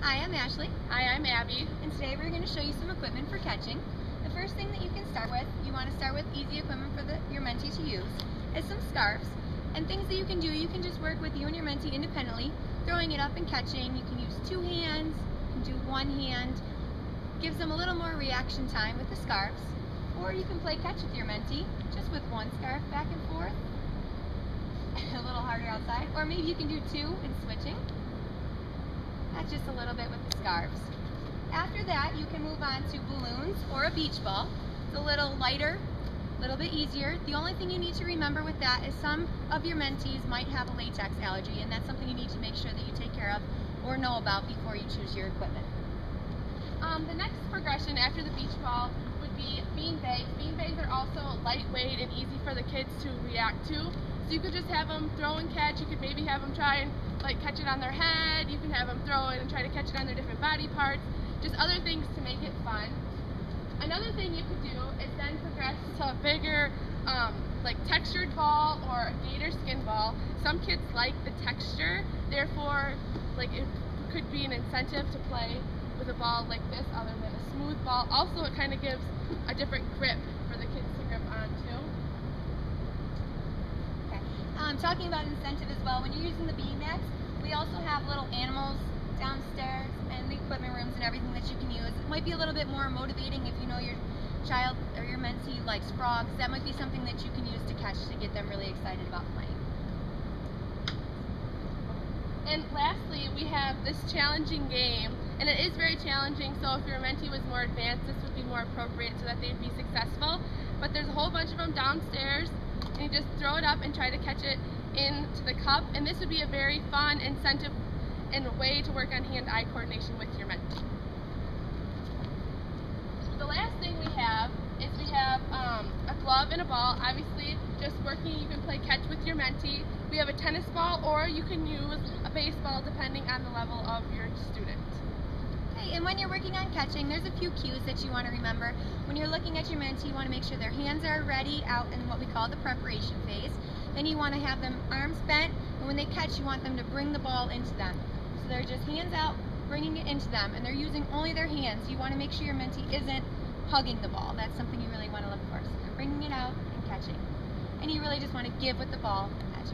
Hi, I'm Ashley. Hi, I'm Abby. And today we're going to show you some equipment for catching. The first thing that you can start with, you want to start with easy equipment for your mentee to use, is some scarves. And things that you can do, you can just work with you and your mentee independently, throwing it up and catching. You can use two hands, you can do one hand. Gives them a little more reaction time with the scarves. Or you can play catch with your mentee, just with one scarf back and forth. A little harder outside. Or maybe you can do two and switching. That's just a little bit with the scarves. After that, you can move on to balloons or a beach ball. It's a little lighter, a little bit easier. The only thing you need to remember with that is some of your mentees might have a latex allergy, and that's something you need to make sure that you take care of or know about before you choose your equipment. The next progression after the beach ball would be bean bags. Bean bags are also lightweight and easy for the kids to react to. So you could just have them throw and catch. You could maybe have them try and catch it on their head. You can have them throw it and try to catch it on their different body parts. Just other things to make it fun. Another thing you could do is then progress to a bigger textured ball or a gator skin ball. Some kids like the texture, therefore it could be an incentive to play with a ball like this other than a smooth ball. Also, it kind of gives a different grip for the kids to grip on too. Okay. Talking about incentive as well, when you're using the beanbags, we also have little animals downstairs and the equipment rooms and everything that you can use. It might be a little bit more motivating if you know your child or your mentee likes frogs. That might be something that you can use to catch to get them really excited about playing. And lastly, we have this challenging game, and it is very challenging, so if your mentee was more advanced, this would be more appropriate so that they'd be successful. But there's a whole bunch of them downstairs, and you just throw it up and try to catch it into the cup, and this would be a very fun incentive and a way to work on hand-eye coordination with your mentee. The last thing we have is a glove and a ball. Obviously, just working, you can play catch with your mentee. We have a tennis ball, or you can use a baseball depending on the level of your student. Okay, and when you're working on catching, there's a few cues that you want to remember. When you're looking at your mentee, you want to make sure their hands are ready out in what we call the preparation phase. Then you want to have them arms bent, and when they catch, you want them to bring the ball into them. So they're just hands out, bringing it into them, and they're using only their hands. You want to make sure your mentee isn't hugging the ball. That's something you really want to look for. So they're bringing it out and catching. And you really just want to give with the ball and catch.